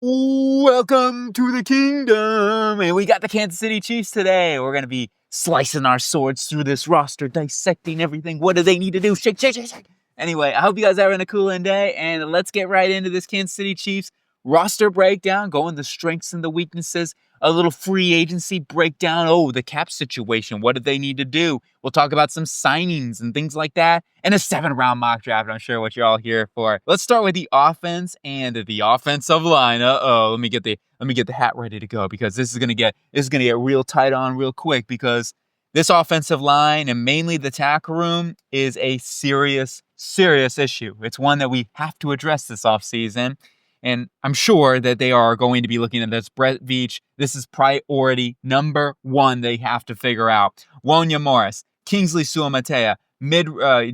Welcome to the kingdom. And we got the Kansas City Chiefs today. We're going to be slicing our swords through this roster, dissecting everything. What do they need to do? Shake, shake, shake, shake. Anyway, I hope you guys are having a cool day. And let's get right into this Kansas City Chiefs roster breakdown, going the strengths and the weaknesses, a little free agency breakdown. Oh, the cap situation. What do they need to do? We'll talk about some signings and things like that, and a 7-round mock draft. I'm sure what you're all here for. Let's start with the offense and the offensive line. Let me get the hat ready to go, because this is gonna get real tight on real quick, because this offensive line and mainly the tackle room is a serious issue. It's one that we have to address this offseason. And I'm sure that they are going to be looking at this. Brett Veach, this is priority number one they have to figure out. Wonya Morris, Kingsley Suamatea,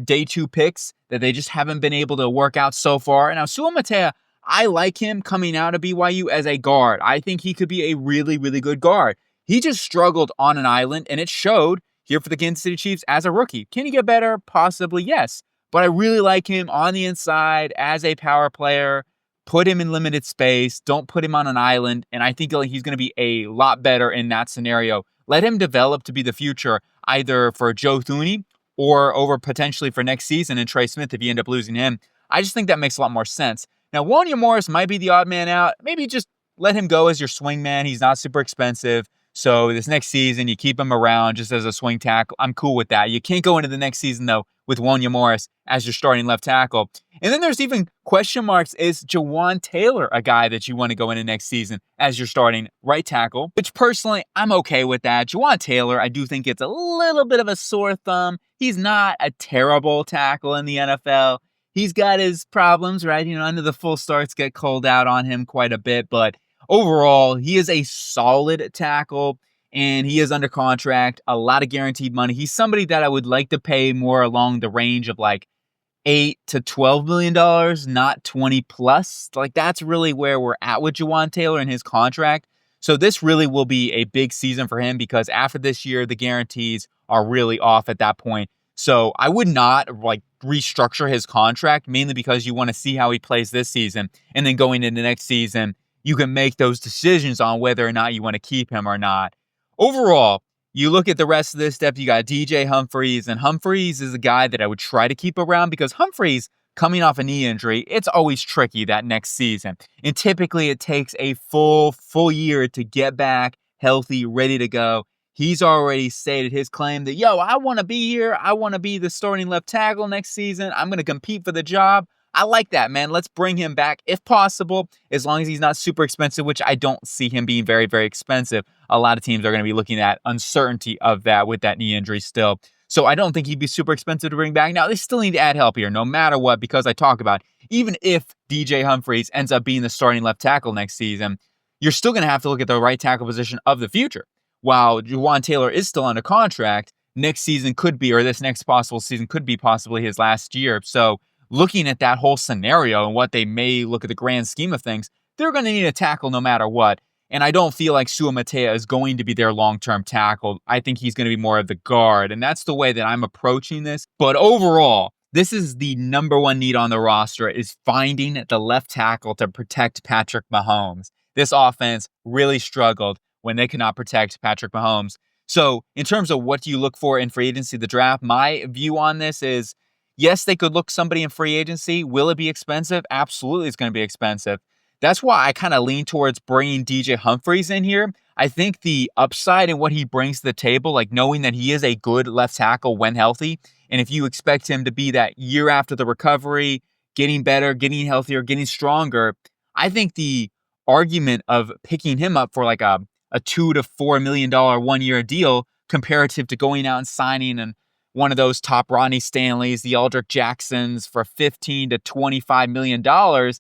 day 2 picks that they just haven't been able to work out so far. Now, Suamatea, I like him coming out of BYU as a guard. I think he could be a really, really good guard. He just struggled on an island, and it showed here for the Kansas City Chiefs as a rookie. Can he get better? Possibly, yes. But I really like him on the inside as a power player. Put him in limited space. Don't put him on an island. And I think he's going to be a lot better in that scenario. Let him develop to be the future, either for Joe Thuney or over potentially for next season and Trey Smith if you end up losing him. I just think that makes a lot more sense. Now, Wonya Morris might be the odd man out. Maybe just let him go as your swing man. He's not super expensive. So this next season, you keep him around just as a swing tackle. I'm cool with that. You can't go into the next season, though, with Wonya Morris as your starting left tackle. And then there's even question marks. Is Jawaan Taylor a guy that you want to go into next season as your starting right tackle? Which personally, I'm okay with that. Jawaan Taylor, I do think it's a little bit of a sore thumb. He's not a terrible tackle in the NFL. He's got his problems, right? Under the full starts get called out on him quite a bit, but overall, he is a solid tackle, and he is under contract, a lot of guaranteed money. He's somebody that I would like to pay more along the range of like $8 to $12 million, not 20 plus. Like, that's really where we're at with Jawaan Taylor and his contract. So this really will be a big season for him, because after this year, the guarantees are really off at that point. So I would not restructure his contract, mainly because you want to see how he plays this season, and then going into next season, you can make those decisions on whether or not you want to keep him or not. Overall, you look at the rest of this depth, you got DJ Humphries, and Humphries is a guy that I would try to keep around, because Humphries, coming off a knee injury, it's always tricky that next season. And typically it takes a full year to get back healthy, ready to go. He's already stated his claim that, I want to be here. I want to be the starting left tackle next season. I'm going to compete for the job. I like that, man. Let's bring him back if possible, as long as he's not super expensive, which I don't see him being very, very expensive. A lot of teams are going to be looking at uncertainty of that with that knee injury still. So I don't think he'd be super expensive to bring back. Now, they still need to add help here, no matter what, because I talk about, even if DJ Humphries ends up being the starting left tackle next season, you're still going to have to look at the right tackle position of the future. While Jawaan Taylor is still under contract, next season could be, or this next possible season could be possibly his last year. So looking at that whole scenario and what they may look at the grand scheme of things, they're going to need a tackle no matter what. And I don't feel like Suamatea is going to be their long-term tackle. I think he's going to be more of the guard, and that's the way that I'm approaching this. But overall, this is the number one need on the roster, is finding the left tackle to protect Patrick Mahomes. This offense really struggled when they could not protect Patrick Mahomes. So in terms of what do you look for in free agency, the draft, my view on this is, yes, they could look somebody in free agency. Will it be expensive? Absolutely, it's going to be expensive. That's why I kind of lean towards bringing DJ Humphries in here. I think the upside and what he brings to the table, like knowing that he is a good left tackle when healthy, and if you expect him to be that year after the recovery, getting better, getting healthier, getting stronger, I think the argument of picking him up for like a $2 to $4 million 1 year deal comparative to going out and signing one of those top Ronnie Stanleys, the Aldrich Jacksons for $15 to $25 million,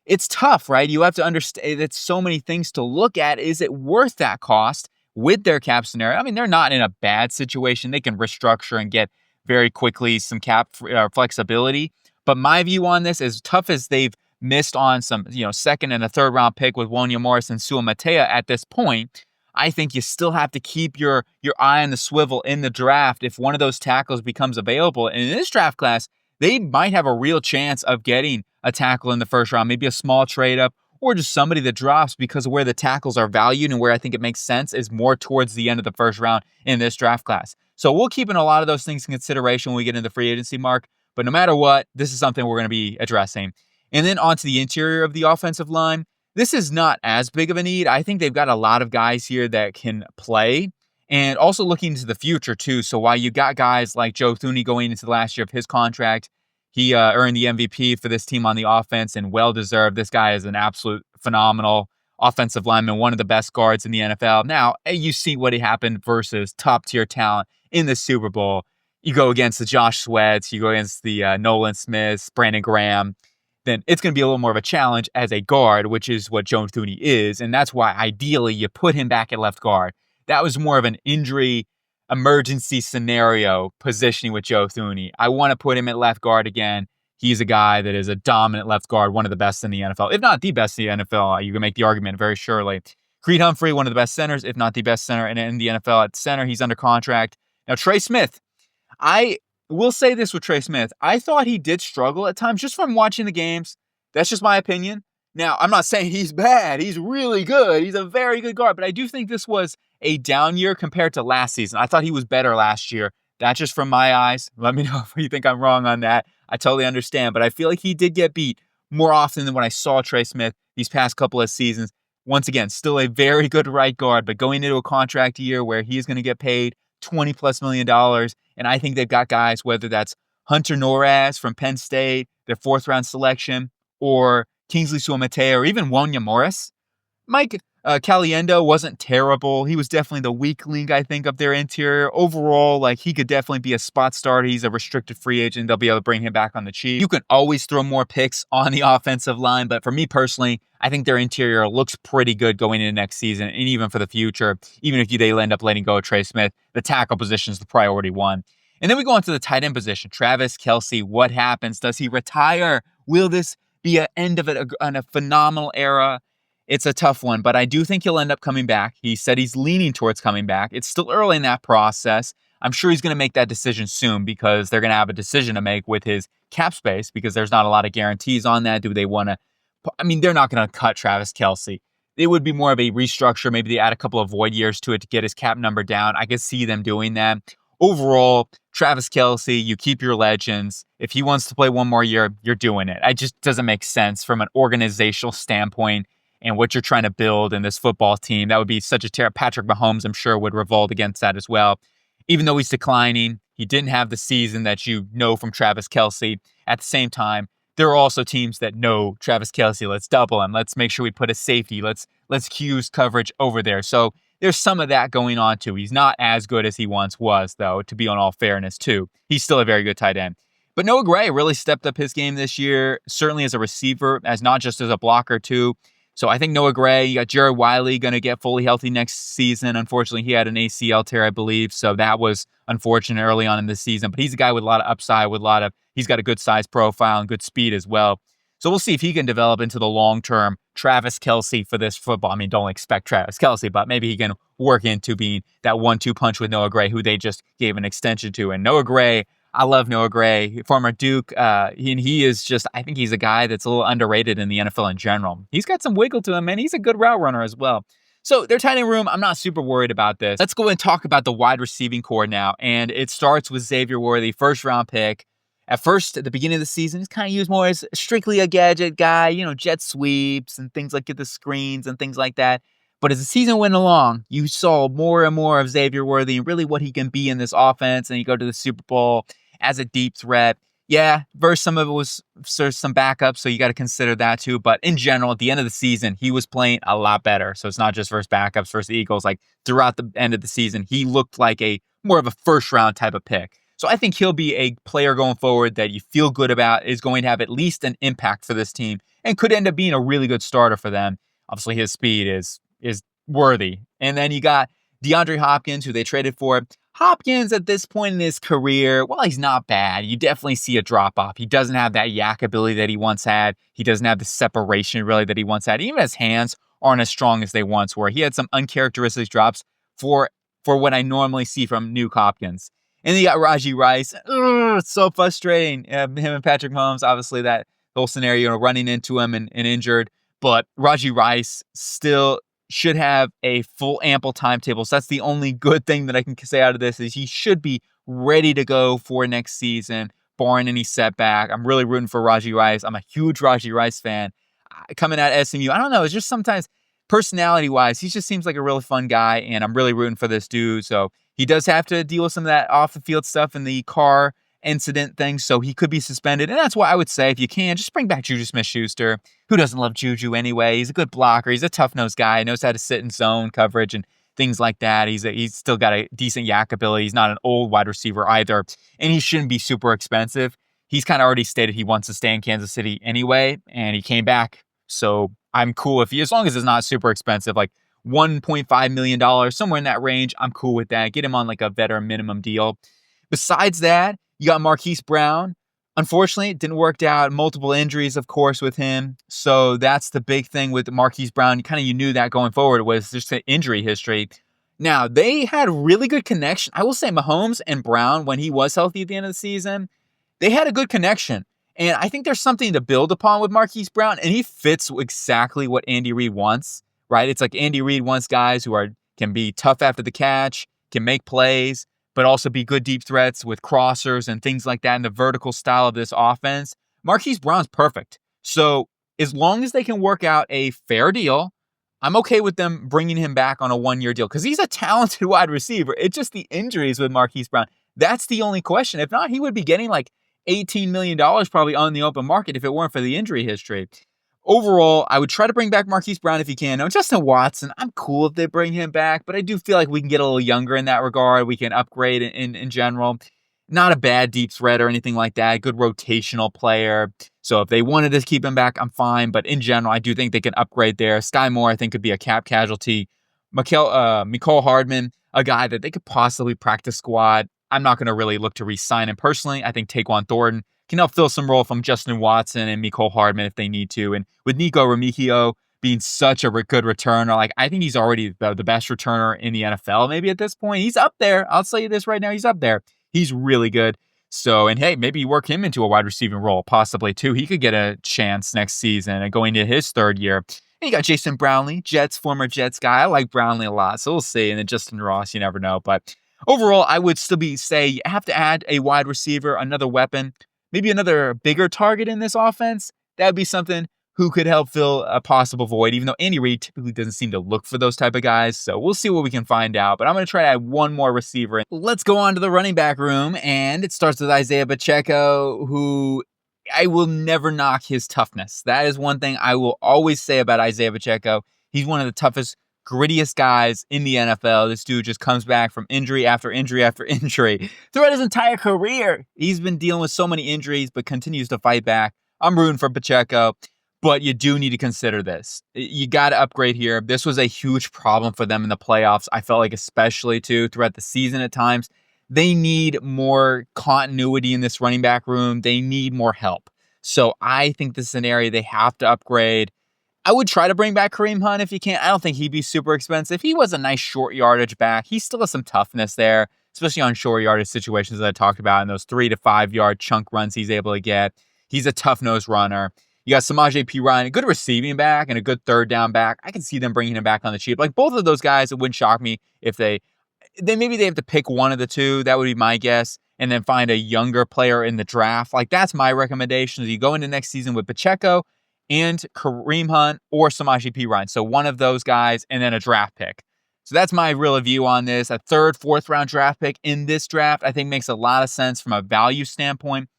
it's tough, right? You have to understand that so many things to look at. Is it worth that cost with their cap scenario? I mean, they're not in a bad situation. They can restructure and get very quickly some cap flexibility. But my view on this, as tough as they've missed on some, second and a third round pick with Wonya Morris and Suamatea at this point, I think you still have to keep your eye on the swivel in the draft. If one of those tackles becomes available, and in this draft class, they might have a real chance of getting a tackle in the first round, maybe a small trade up, or just somebody that drops because of where the tackles are valued and where I think it makes sense is more towards the end of the first round in this draft class. So we'll keep in a lot of those things in consideration when we get into the free agency mark. But no matter what, this is something we're going to be addressing. And then onto the interior of the offensive line. This is not as big of a need. I think they've got a lot of guys here that can play. And also looking into the future, too. So while you got guys like Joe Thuney going into the last year of his contract, he earned the MVP for this team on the offense and well-deserved. This guy is an absolute phenomenal offensive lineman, one of the best guards in the NFL. Now, you see what happened versus top-tier talent in the Super Bowl. You go against the Josh Sweats, you go against the Nolan Smiths, Brandon Graham, then it's going to be a little more of a challenge as a guard, which is what Joe Thuney is. And that's why ideally you put him back at left guard. That was more of an injury emergency scenario positioning with Joe Thuney. I want to put him at left guard again. He's a guy that is a dominant left guard, one of the best in the NFL, if not the best in the NFL. You can make the argument very surely. Creed Humphrey, one of the best centers, if not the best center in the NFL at center. He's under contract. Now, Trey Smith. I will say this with Trey Smith. I thought he did struggle at times just from watching the games. That's just my opinion. Now, I'm not saying he's bad. He's really good. He's a very good guard. But I do think this was a down year compared to last season. I thought he was better last year. That's just from my eyes. Let me know if you think I'm wrong on that. I totally understand. But I feel like he did get beat more often than when I saw Trey Smith these past couple of seasons. Once again, still a very good right guard, but going into a contract year where he's going to get paid $20+ million. And I think they've got guys, whether that's Hunter Noraz from Penn State, their 4th-round selection, or Kingsley Suamate, or even Wanya Morris. Mike Caliendo wasn't terrible. He was definitely the weak link, I think, of their interior. Overall, like, he could definitely be a spot starter. He's a restricted free agent. They'll be able to bring him back on the cheap. You can always throw more picks on the offensive line, but for me personally, I think their interior looks pretty good going into next season and even for the future. Even if they end up letting go of Trey Smith, the tackle position is the priority one. And then we go on to the tight end position. Travis Kelce, what happens? Does he retire? Will this be an end of it on a phenomenal era? It's a tough one, but I do think he'll end up coming back. He said he's leaning towards coming back. It's still early in that process. I'm sure he's going to make that decision soon because they're going to have a decision to make with his cap space because there's not a lot of guarantees on that. Do they want to? I mean, they're not going to cut Travis Kelce. It would be more of a restructure. Maybe they add a couple of void years to it to get his cap number down. I could see them doing that. Overall, Travis Kelce, you keep your legends. If he wants to play one more year, you're doing it. It just doesn't make sense from an organizational standpoint and what you're trying to build in this football team. That would be such a terror. Patrick Mahomes, I'm sure, would revolt against that as well. Even though he's declining, he didn't have the season that you know from Travis Kelce. At the same time, there are also teams that know Travis Kelce. Let's double him. Let's make sure we put a safety. Let's use coverage over there. So there's some of that going on too. He's not as good as he once was, though, to be on all fairness too. He's still a very good tight end. But Noah Gray really stepped up his game this year, certainly as a receiver, as not just as a blocker too. So I think Noah Gray, you got Jared Wiley going to get fully healthy next season. Unfortunately, he had an ACL tear, I believe. So that was unfortunate early on in the season. But he's a guy with a lot of upside, he's got a good size profile and good speed as well. So we'll see if he can develop into the long-term Travis Kelce for this football. I mean, don't expect Travis Kelce, but maybe he can work into being that 1-2 punch with Noah Gray, who they just gave an extension to. And Noah Gray, I love Noah Gray, former Duke. He is just, I think he's a guy that's a little underrated in the NFL in general. He's got some wiggle to him, and he's a good route runner as well. So their tight end room, I'm not super worried about this. Let's go and talk about the wide receiving core now. And it starts with Xavier Worthy, 1st-round pick. At first, at the beginning of the season, he's kind of used more as strictly a gadget guy, jet sweeps and things like get the screens and things like that. But as the season went along, you saw more and more of Xavier Worthy and really what he can be in this offense. And you go to the Super Bowl as a deep threat. Yeah, versus some of it was some backup, so you got to consider that too. But in general, at the end of the season, he was playing a lot better. So it's not just versus backups, versus the Eagles. Like throughout the end of the season, he looked like a more of a 1st-round type of pick. So I think he'll be a player going forward that you feel good about, is going to have at least an impact for this team, and could end up being a really good starter for them. Obviously, his speed is worthy. And then you got DeAndre Hopkins, who they traded for. Hopkins, at this point in his career, while he's not bad, you definitely see a drop-off. He doesn't have that yak ability that he once had. He doesn't have the separation, really, that he once had. Even his hands aren't as strong as they once were. He had some uncharacteristic drops for what I normally see from Nuke Hopkins. And then you got Raji Rice. It's so frustrating. Him and Patrick Mahomes, obviously, that whole scenario, running into him and injured. but Raji Rice still should have a full ample timetable. So that's the only good thing that I can say out of this is he should be ready to go for next season, barring any setback. I'm really rooting for Raji Rice. I'm a huge Raji Rice fan. Coming out of SMU, I don't know. It's just sometimes personality-wise, he just seems like a really fun guy, and I'm really rooting for this dude. So he does have to deal with some of that off-the-field stuff in the car incident thing, so he could be suspended. And that's why I would say, if you can, just bring back Juju Smith-Schuster. Who doesn't love Juju anyway? He's a good blocker. He's a tough-nosed guy. Knows how to sit in zone coverage and things like that. He's still got a decent yak ability. He's not an old wide receiver either, and he shouldn't be super expensive. He's kind of already stated he wants to stay in Kansas City anyway, and he came back. So I'm cool as long as it's not super expensive, like $1.5 million, somewhere in that range. I'm cool with that. Get him on like a veteran minimum deal. Besides that, you got Marquise Brown. Unfortunately, it didn't work out. Multiple injuries, of course, with him. So that's the big thing with Marquise Brown. You knew that going forward was just an injury history. Now, they had really good connection. I will say Mahomes and Brown, when he was healthy at the end of the season, they had a good connection. And I think there's something to build upon with Marquise Brown, and he fits exactly what Andy Reid wants, right? It's like Andy Reid wants guys who can be tough after the catch, can make plays, but also be good deep threats with crossers and things like that in the vertical style of this offense. Marquise Brown's perfect. So as long as they can work out a fair deal, I'm okay with them bringing him back on a one-year deal because he's a talented wide receiver. It's just the injuries with Marquise Brown. That's the only question. If not, he would be getting like $18 million probably on the open market if it weren't for the injury history. Overall, I would try to bring back Marquise Brown if you can. Now, Justin Watson, I'm cool if they bring him back, but I do feel like we can get a little younger in that regard. We can upgrade in general. Not a bad deep threat or anything like that. Good rotational player. So if they wanted to keep him back, I'm fine. But in general, I do think they can upgrade there. Sky Moore, I think, could be a cap casualty. Mecole Hardman, a guy that they could possibly practice squad. I'm not going to really look to re-sign him personally. I think Taquan Thornton can help fill some role from Justin Watson and Mecole Hardman if they need to. And with Nico Remigio being such a good returner, I think he's already the best returner in the NFL maybe at this point. He's up there. I'll tell you this right now. He's up there. He's really good. So, and hey, maybe you work him into a wide receiving role, possibly too. He could get a chance next season and going into his third year. And you got Jason Brownlee, former Jets guy. I like Brownlee a lot, so we'll see. And then Justin Ross, you never know. But overall, I would still say you have to add a wide receiver, another weapon, maybe another bigger target in this offense. That would be something who could help fill a possible void, even though Andy Reid typically doesn't seem to look for those type of guys. So we'll see what we can find out. But I'm going to try to add one more receiver. Let's go on to the running back room. And it starts with Isaiah Pacheco, who I will never knock his toughness. That is one thing I will always say about Isaiah Pacheco. He's one of the toughest, grittiest guys in the NFL. This dude just comes back from injury after injury after injury. Throughout his entire career, he's been dealing with so many injuries, but continues to fight back. I'm rooting for Pacheco. But you do need to consider this. You got to upgrade here. This was a huge problem for them in the playoffs. I felt like especially too throughout the season at times. They need more continuity in this running back room. They need more help. So I think this is an area they have to upgrade. I would try to bring back Kareem Hunt if you can. I don't think he'd be super expensive. He was a nice short yardage back. He still has some toughness there, especially on short yardage situations that I talked about in those 3 to 5 yard chunk runs he's able to get. He's a tough-nosed runner. You got Samaje Perine, a good receiving back and a good third down back. I can see them bringing him back on the cheap. Like both of those guys, it wouldn't shock me if maybe they have to pick one of the two. That would be my guess. And then find a younger player in the draft. Like that's my recommendation. You go into next season with Pacheco and Kareem Hunt or Samaje Perine. So one of those guys and then a draft pick. So that's my real view on this. A third, fourth round draft pick in this draft, I think makes a lot of sense from a value standpoint.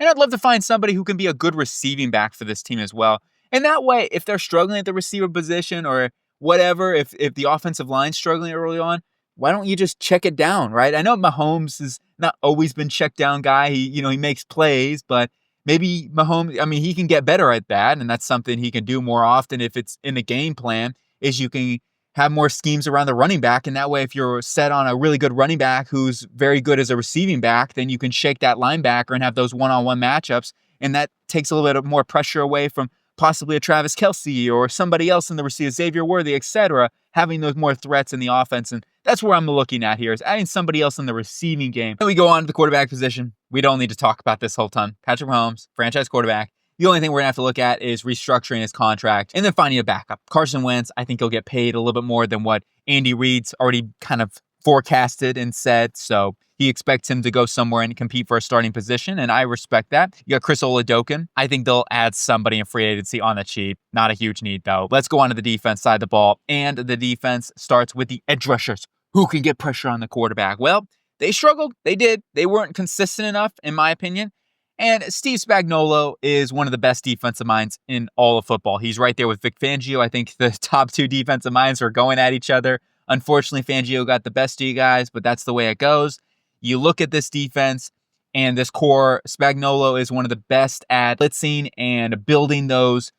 And I'd love to find somebody who can be a good receiving back for this team as well. And that way, if they're struggling at the receiver position or whatever, if the offensive line's struggling early on, why don't you just check it down, right? I know Mahomes has not always been checked down guy. He makes plays, but maybe Mahomes, he can get better at that. And that's something he can do more often if it's in the game plan, is you can have more schemes around the running back. And that way, if you're set on a really good running back who's very good as a receiving back, then you can shake that linebacker and have those one-on-one matchups. And that takes a little bit more pressure away from possibly a Travis Kelce or somebody else in the receiver, Xavier Worthy, etc., having those more threats in the offense. And that's where I'm looking at here, is adding somebody else in the receiving game. Then we go on to the quarterback position. We don't need to talk about this whole ton. Patrick Mahomes, franchise quarterback. The only thing we're going to have to look at is restructuring his contract and then finding a backup. Carson Wentz, I think he'll get paid a little bit more than what Andy Reid's already kind of forecasted and said. So he expects him to go somewhere and compete for a starting position, and I respect that. You got Chris Oladokun. I think they'll add somebody in free agency on the cheap. Not a huge need, though. Let's go on to the defense side of the ball, and the defense starts with the edge rushers. Who can get pressure on the quarterback? Well, they struggled. They did. They weren't consistent enough, in my opinion. And Steve Spagnuolo is one of the best defensive minds in all of football. He's right there with Vic Fangio. I think the top two defensive minds are going at each other. Unfortunately, Fangio got the best of you guys, but that's the way it goes. You look at this defense and this core, Spagnuolo is one of the best at blitzing and building those,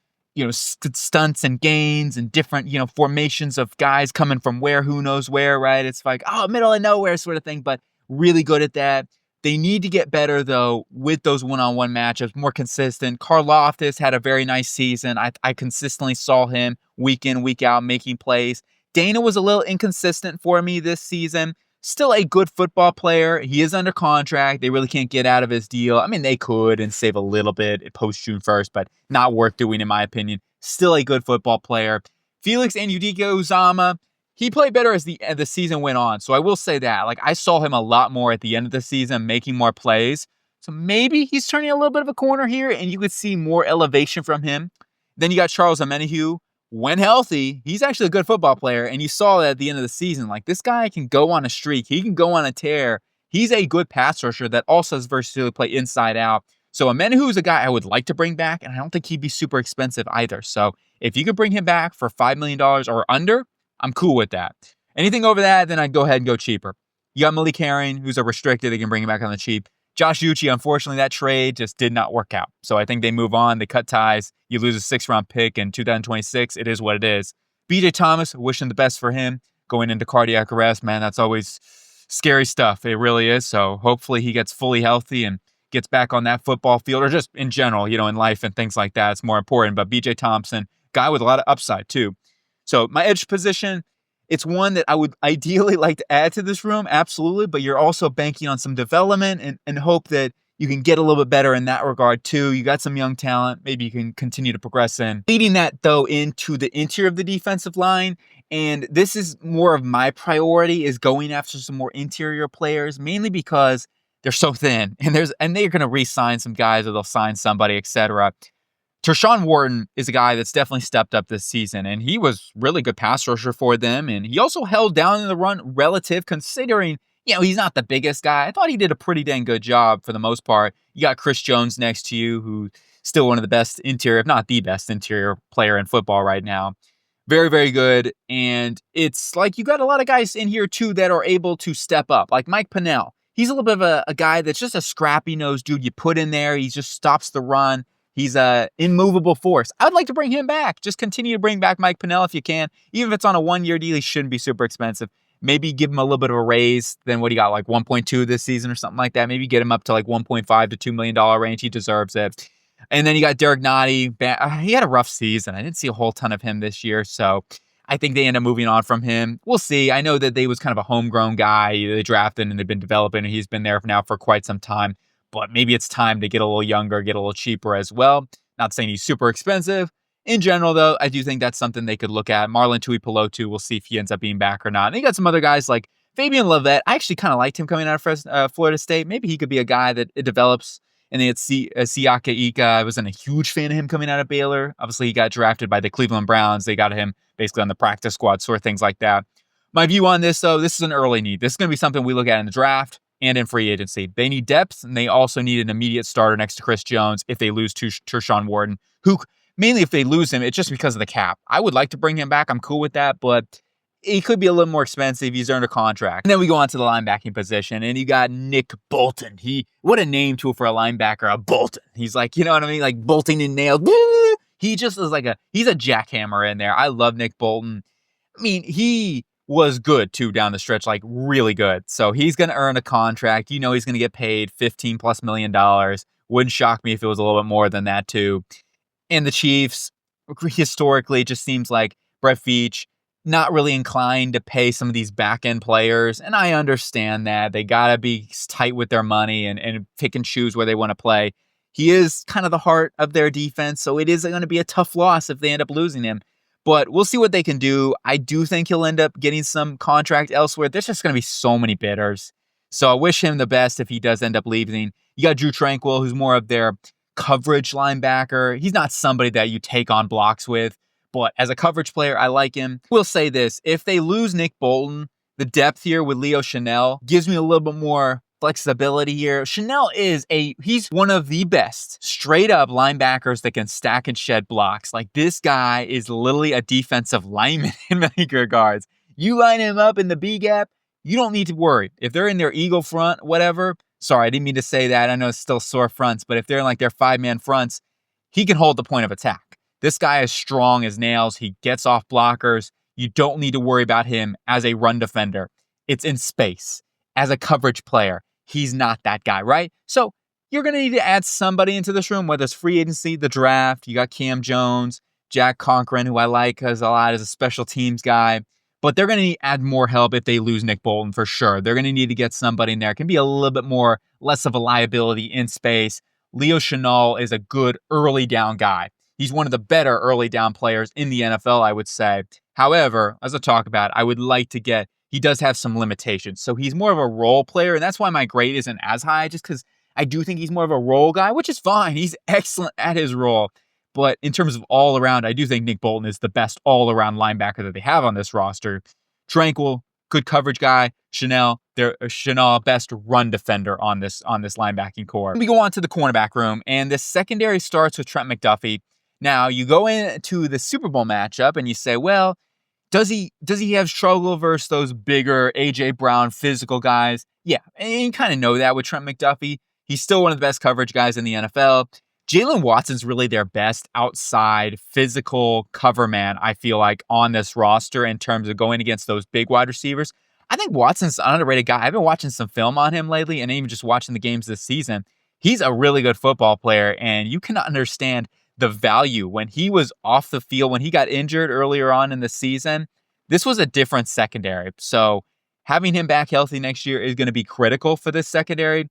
stunts and gains and different, formations of guys coming from where, who knows where, right? It's like, middle of nowhere sort of thing, but really good at that. They need to get better, though, with those one-on-one matchups, more consistent. Karlaftis had a very nice season. I consistently saw him week in, week out, making plays. Dana was a little inconsistent for me this season. Still a good football player. He is under contract. They really can't get out of his deal. I mean, they could and save a little bit post June 1st, but not worth doing, in my opinion. Still a good football player. Felix Anudike-Uzomah, he played better as the season went on. So I will say that. Like, I saw him a lot more at the end of the season, making more plays. So maybe he's turning a little bit of a corner here, and you could see more elevation from him. Then you got Charles Omenihu. When healthy, he's actually a good football player, and you saw that at the end of the season. Like, this guy can go on a streak. He can go on a tear. He's a good pass rusher that also has versatility to play inside out. So Omenihu is a guy I would like to bring back, and I don't think he'd be super expensive either. So if you could bring him back for $5 million or under, I'm cool with that. Anything over that, then I'd go ahead and go cheaper. You got Malik Herring, who's a restricted. They can bring him back on the cheap. Josh Uche, unfortunately, that trade just did not work out. So I think they move on. They cut ties. You lose a 6th-round pick in 2026. It is what it is. BJ Thomas, wishing the best for him. Going into cardiac arrest, man, that's always scary stuff. It really is. So hopefully he gets fully healthy and gets back on that football field, or just in general, in life and things like that. It's more important. But BJ Thompson, guy with a lot of upside too. So my edge position, it's one that I would ideally like to add to this room, absolutely, but you're also banking on some development and hope that you can get a little bit better in that regard too. You got some young talent, maybe you can continue to progress in. Leading that, though, into the interior of the defensive line, and this is more of my priority, is going after some more interior players, mainly because they're so thin, and they're going to re-sign some guys, or they'll sign somebody, etc. Tershawn Wharton is a guy that's definitely stepped up this season, and he was really good pass rusher for them, and he also held down in the run relative, considering, he's not the biggest guy. I thought he did a pretty dang good job for the most part. You got Chris Jones next to you, who's still one of the best interior, if not the best interior player in football right now. Very, very good, and it's like you got a lot of guys in here, too, that are able to step up, like Mike Pennell. He's a little bit of a guy that's just a scrappy-nosed dude you put in there. He just stops the run. He's an immovable force. I would like to bring him back. Just continue to bring back Mike Pennell if you can. Even if it's on a 1-year deal, he shouldn't be super expensive. Maybe give him a little bit of a raise than what he got, like 1.2 this season or something like that. Maybe get him up to like $1.5 to $2 million range. He deserves it. And then you got Derek Nottie. He had a rough season. I didn't see a whole ton of him this year, so I think they end up moving on from him. We'll see. I know that they was kind of a homegrown guy. They drafted and they've been developing, and he's been there now for quite some time. But maybe it's time to get a little younger, get a little cheaper as well. Not saying he's super expensive. In general, though, I do think that's something they could look at. Marlon Tuipulotu, we'll see if he ends up being back or not. And you got some other guys like Fabian Lovett. I actually kind of liked him coming out of Florida State. Maybe he could be a guy that it develops. And then it's Siaka Ika. I wasn't a huge fan of him coming out of Baylor. Obviously, he got drafted by the Cleveland Browns. They got him basically on the practice squad, sort of things like that. My view on this, though, this is an early need. This is going to be something we look at in the draft and in free agency. They need depth, and they also need an immediate starter next to Chris Jones if they lose to Tershawn Wharton, who mainly if they lose him, it's just because of the cap. I would like to bring him back. I'm cool with that, but he could be a little more expensive. He's earned a contract. And then we go on to the linebacking position, and you got Nick Bolton. What a name for a linebacker, a Bolton. He's like, you know what I mean? Like bolting and nails. He just is like he's a jackhammer in there. I love Nick Bolton. I mean, he was good too down the stretch, like really good. So he's going to earn a contract. He's going to get paid $15+ million. Wouldn't shock me if it was a little bit more than that too. And the Chiefs, historically, it just seems like Brett Veach, not really inclined to pay some of these back-end players. And I understand that. They got to be tight with their money and pick and choose where they want to play. He is kind of the heart of their defense, so it is going to be a tough loss if they end up losing him. But we'll see what they can do. I do think he'll end up getting some contract elsewhere. There's just going to be so many bidders. So I wish him the best if he does end up leaving. You got Drew Tranquil, who's more of their coverage linebacker. He's not somebody that you take on blocks with, but as a coverage player, I like him. We'll say this. If they lose Nick Bolton, the depth here with Leo Chanel gives me a little bit more flexibility here. Chanel he's one of the best straight up linebackers that can stack and shed blocks. Like, this guy is literally a defensive lineman in many regards. You line him up in the B gap, you don't need to worry. If they're in their eagle front, whatever, sorry, I didn't mean to say that. I know it's still sore fronts, but if they're in like their 5-man fronts, he can hold the point of attack. This guy is strong as nails. He gets off blockers. You don't need to worry about him as a run defender. It's in space. As a coverage player, he's not that guy, right? So you're going to need to add somebody into this room, whether it's free agency, the draft. You got Cam Jones, Jack Conklin, who I like because a lot as a special teams guy. But they're going to need to add more help if they lose Nick Bolton for sure. They're going to need to get somebody in there. It can be a little bit more, less of a liability in space. Leo Chanel is a good early down guy. He's one of the better early down players in the NFL, I would say. However, as I talk about, I would like to get, he does have some limitations. So he's more of a role player, and that's why my grade isn't as high, just because I do think he's more of a role guy, which is fine. He's excellent at his role. But in terms of all around, I do think Nick Bolton is the best all around linebacker that they have on this roster. Tranquil, good coverage guy. Chanel, best run defender on this linebacking core. We go on to the cornerback room, and the secondary starts with Trent McDuffie. Now, you go into the Super Bowl matchup and you say, well, does he have struggle versus those bigger A.J. Brown physical guys? Yeah, and you kind of know that with Trent McDuffie. He's still one of the best coverage guys in the NFL. Jalen Watson's really their best outside physical cover man, I feel like, on this roster in terms of going against those big wide receivers. I think Watson's an underrated guy. I've been watching some film on him lately and even just watching the games this season. He's a really good football player, and you cannot understand the value when he was off the field, when he got injured earlier on in the season. This was a different secondary. So having him back healthy next year is going to be critical for this secondary.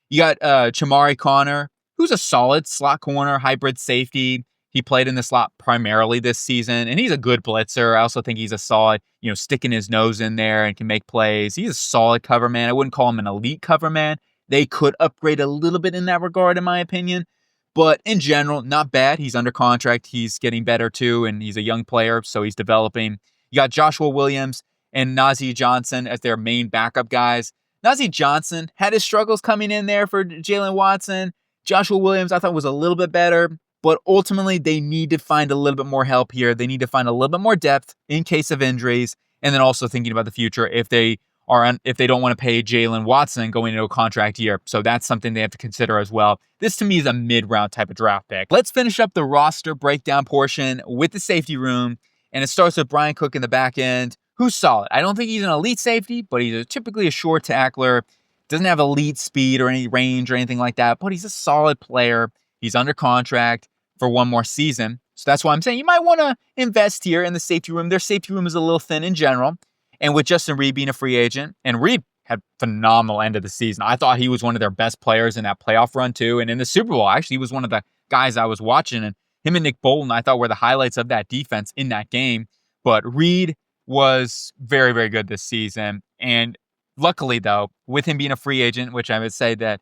You got Chamari Connor, who's a solid slot corner, hybrid safety. He played in the slot primarily this season, and he's a good blitzer. I also think he's a solid, sticking his nose in there and can make plays. He's a solid cover man. I wouldn't call him an elite cover man. They could upgrade a little bit in that regard, in my opinion. But in general, not bad. He's under contract. He's getting better too, and he's a young player, so he's developing. You got Joshua Williams and Najee Johnson as their main backup guys. Najee Johnson had his struggles coming in there for Jalen Watson. Joshua Williams, I thought, was a little bit better, but ultimately they need to find a little bit more help here. They need to find a little bit more depth in case of injuries, and then also thinking about the future if they don't want to pay Jalen Watson going into a contract year. So that's something they have to consider as well. This to me is a mid-round type of draft pick. Let's finish up the roster breakdown portion with the safety room, and it starts with Brian Cook in the back end, who's solid. I don't think he's an elite safety, but he's typically a short tackler. Doesn't have elite speed or any range or anything like that, but he's a solid player. He's under contract for one more season. So that's why I'm saying you might want to invest here in the safety room. Their safety room is a little thin in general. And with Justin Reed being a free agent, and Reed had phenomenal end of the season. I thought he was one of their best players in that playoff run too. And in the Super Bowl, actually, he was one of the guys I was watching. And him and Nick Bolton, I thought, were the highlights of that defense in that game. But Reed was very, very good this season. And luckily, though, with him being a free agent, which I would say that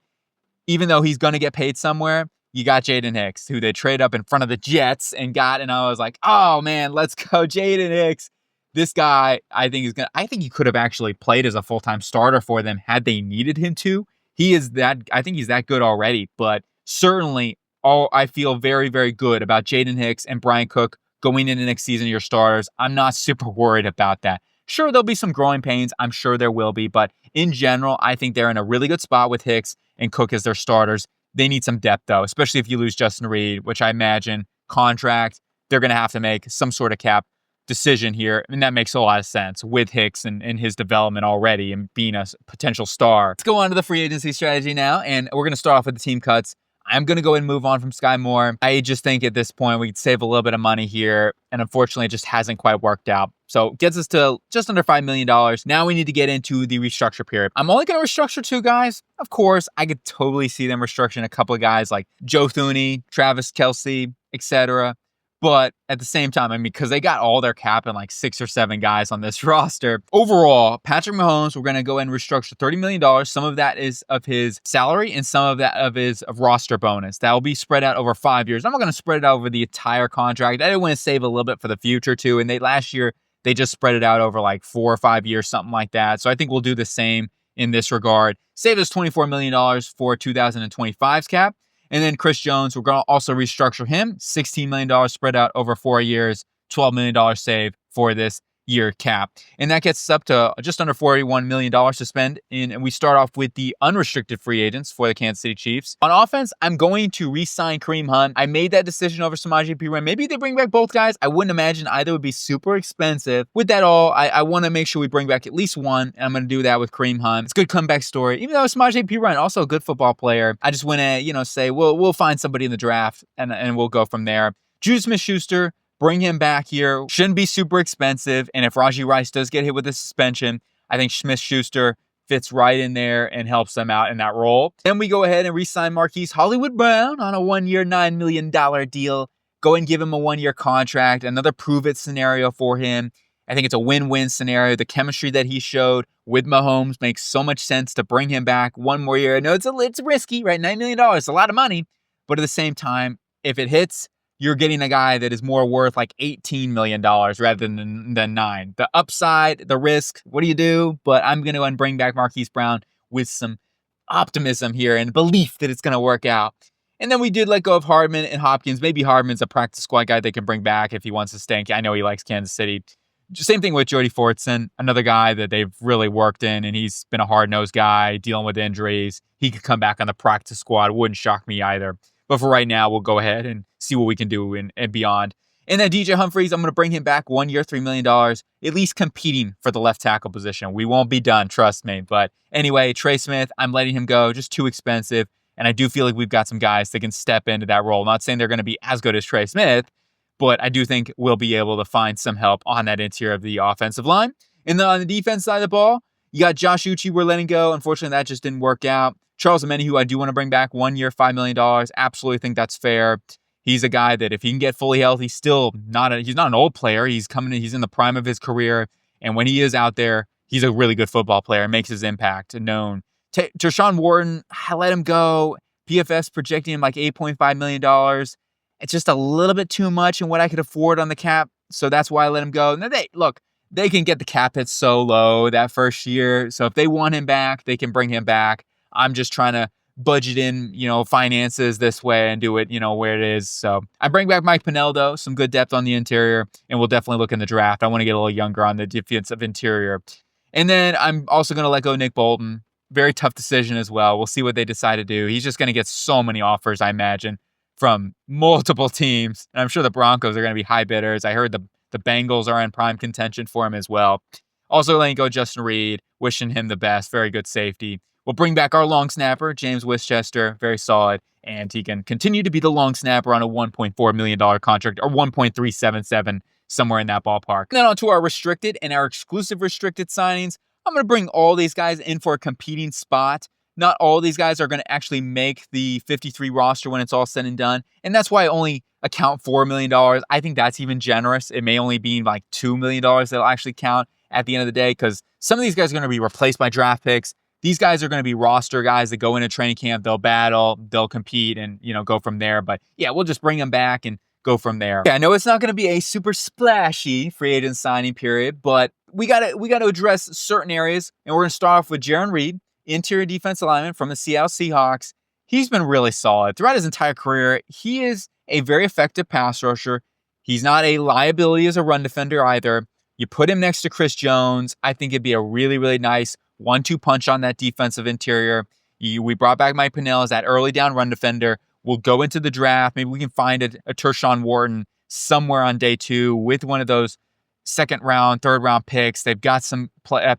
even though he's going to get paid somewhere, you got Jaden Hicks, who they trade up in front of the Jets and got. And I was like, oh, man, let's go, Jaden Hicks. This guy, I think he could have actually played as a full-time starter for them had they needed him to. I think he's that good already, but certainly I feel very, very good about Jaden Hicks and Brian Cook going into next season, your starters. I'm not super worried about that. Sure, there'll be some growing pains. I'm sure there will be, but in general, I think they're in a really good spot with Hicks and Cook as their starters. They need some depth, though, especially if you lose Justin Reed, which I imagine contract, they're going to have to make some sort of cap decision here, and that makes a lot of sense with Hicks and his development already and being a potential star. Let's go on to the free agency strategy now, and we're going to start off with the team cuts. I'm going to go ahead and move on from Sky Moore. I just think at this point we could save a little bit of money here. And unfortunately, it just hasn't quite worked out. So gets us to just under $5 million. Now we need to get into the restructure period. I'm only going to restructure 2 guys. Of course, I could totally see them restructuring a couple of guys like Joe Thuney, Travis Kelce, etc. But at the same time, I mean, because they got all their cap in like 6 or 7 guys on this roster. Overall, Patrick Mahomes, we're going to go ahead and restructure $30 million. Some of that is of his salary and some of that of his roster bonus. That will be spread out over 5 years. I'm not going to spread it out over the entire contract. I didn't want to save a little bit for the future too. And last year, they just spread it out over like 4 or 5 years, something like that. So I think we'll do the same in this regard. Save us $24 million for 2025's cap. And then Chris Jones, we're going to also restructure him. $16 million spread out over 4 years, $12 million save for this year cap. And that gets us up to just under $41 million to spend. And we start off with the unrestricted free agents for the Kansas City Chiefs. On offense, I'm going to re-sign Kareem Hunt. I made that decision over Samaje Perine. Maybe they bring back both guys. I wouldn't imagine either would be super expensive. With that all, I want to make sure we bring back at least one. And I'm going to do that with Kareem Hunt. It's a good comeback story. Even though Samaje Perine, also a good football player, I just want to, say, we'll find somebody in the draft and we'll go from there. Juju Smith-Schuster, bring him back here. Shouldn't be super expensive. And if Rashee Rice does get hit with a suspension, I think Smith-Schuster fits right in there and helps them out in that role. Then we go ahead and re-sign Marquise Hollywood Brown on a 1-year, $9 million deal. Go and give him a 1-year contract. Another prove-it scenario for him. I think it's a win-win scenario. The chemistry that he showed with Mahomes makes so much sense to bring him back 1 more year. I know it's risky, right? $9 million, it's a lot of money. But at the same time, if it hits, you're getting a guy that is more worth like $18 million rather than 9. The upside, the risk, what do you do? But I'm going to bring back Marquise Brown with some optimism here and belief that it's going to work out. And then we did let go of Hardman and Hopkins. Maybe Hardman's a practice squad guy they can bring back if he wants to stay. I know he likes Kansas City. Same thing with Jody Fortson, another guy that they've really worked in, and he's been a hard-nosed guy dealing with injuries. He could come back on the practice squad. Wouldn't shock me either. But for right now, we'll go ahead and see what we can do and beyond. And then DJ Humphries, I'm going to bring him back 1 year, $3 million, at least competing for the left tackle position. We won't be done, trust me. But anyway, Trey Smith, I'm letting him go, just too expensive. And I do feel like we've got some guys that can step into that role. Not saying they're going to be as good as Trey Smith, but I do think we'll be able to find some help on that interior of the offensive line. And then on the defense side of the ball, you got Josh Uche we're letting go. Unfortunately, that just didn't work out. Charles Omeni, who I do want to bring back 1 year, $5 million. Absolutely think that's fair. He's a guy that if he can get fully healthy, he's not an old player. He's in the prime of his career. And when he is out there, he's a really good football player and makes his impact known. Tershawn Wharton, I let him go. PFS projecting him like $8.5 million. It's just a little bit too much in what I could afford on the cap. So that's why I let him go. Now they can get the cap hit so low that first year. So if they want him back, they can bring him back. I'm just trying to budget in, finances this way and do it, where it is. So I bring back Mike Pennell, though, some good depth on the interior, and we'll definitely look in the draft. I want to get a little younger on the defensive interior. And then I'm also going to let go of Nick Bolton. Very tough decision as well. We'll see what they decide to do. He's just going to get so many offers, I imagine, from multiple teams. And I'm sure the Broncos are going to be high bidders. I heard the Bengals are in prime contention for him as well. Also letting go Justin Reed, wishing him the best. Very good safety. We'll bring back our long snapper, James Westchester, very solid, and he can continue to be the long snapper on a $1.4 million contract, or 1.377, somewhere in that ballpark. And then on to our restricted and our exclusive restricted signings. I'm going to bring all these guys in for a competing spot. Not all these guys are going to actually make the 53 roster when it's all said and done, and that's why I only account $4 million. I think that's even generous. It may only be like $2 million that'll actually count at the end of the day, because some of these guys are going to be replaced by draft picks. These guys are going to be roster guys that go into training camp, they'll battle, they'll compete, and, go from there. But yeah, we'll just bring them back and go from there. Okay, I know it's not going to be a super splashy free agent signing period, but we got to address certain areas, and we're going to start off with Jaron Reed, interior defense alignment from the Seattle Seahawks. He's been really solid throughout his entire career. He is a very effective pass rusher. He's not a liability as a run defender either. You put him next to Chris Jones, I think it'd be a really, really nice 1-2 punch on that defensive interior. We brought back Mike Pennell as that early down run defender. We'll go into the draft. Maybe we can find a Tershawn Wharton somewhere on day 2 with one of those second round, third round picks. They've got some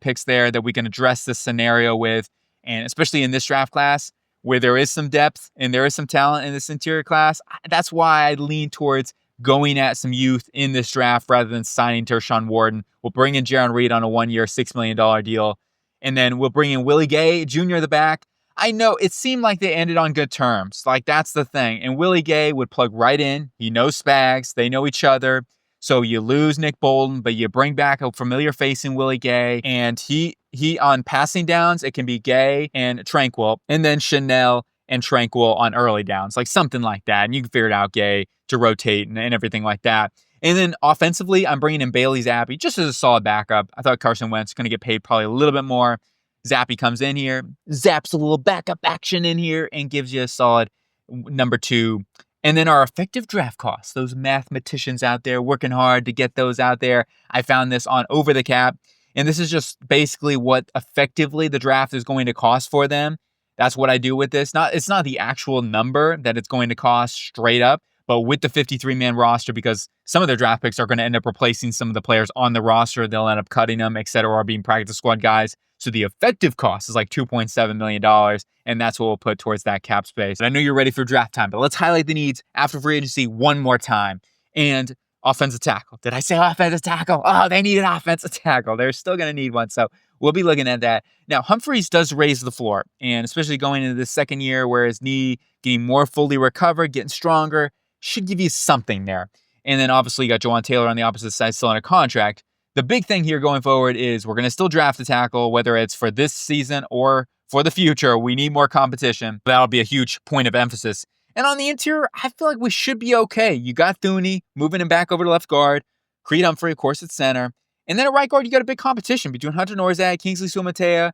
picks there that we can address this scenario with. And especially in this draft class, where there is some depth and there is some talent in this interior class. That's why I lean towards going at some youth in this draft rather than signing Tershawn Wharton. We'll bring in Jaron Reed on a 1-year, $6 million deal. And then we'll bring in Willie Gay Jr. the back. I know it seemed like they ended on good terms. Like, that's the thing. And Willie Gay would plug right in. He knows Spags. They know each other. So you lose Nick Bolton, but you bring back a familiar face in Willie Gay. And he on passing downs, it can be Gay and Tranquil. And then Chanel and Tranquil on early downs. Like something like that. And you can figure it out, Gay, to rotate and everything like that. And then offensively, I'm bringing in Bailey Zappi just as a solid backup. I thought Carson Wentz was going to get paid probably a little bit more. Zappi comes in here, zaps a little backup action in here, and gives you a solid number 2. And then our effective draft costs, those mathematicians out there working hard to get those out there. I found this on Over the Cap. And this is just basically what effectively the draft is going to cost for them. That's what I do with this. It's not the actual number that it's going to cost straight up, but with the 53-man roster, because some of their draft picks are going to end up replacing some of the players on the roster. They'll end up cutting them, et cetera, or being practice squad guys. So the effective cost is like $2.7 million, and that's what we'll put towards that cap space. And I know you're ready for draft time, but let's highlight the needs after free agency one more time. And offensive tackle. Did I say offensive tackle? Oh, they need an offensive tackle. They're still going to need one, so we'll be looking at that. Now, Humphreys does raise the floor, and especially going into the second year where his knee getting more fully recovered, getting stronger, should give you something there. And then obviously you got Jawan Taylor on the opposite side still on a contract. The big thing here going forward is we're going to still draft a tackle, whether it's for this season or for the future. We need more competition. That'll be a huge point of emphasis. And on the interior, I feel like we should be okay. You got Thuney moving him back over to left guard. Creed Humphrey, of course, at center. And then at right guard, you got a big competition between Hunter Norzag, Kingsley Sumatea,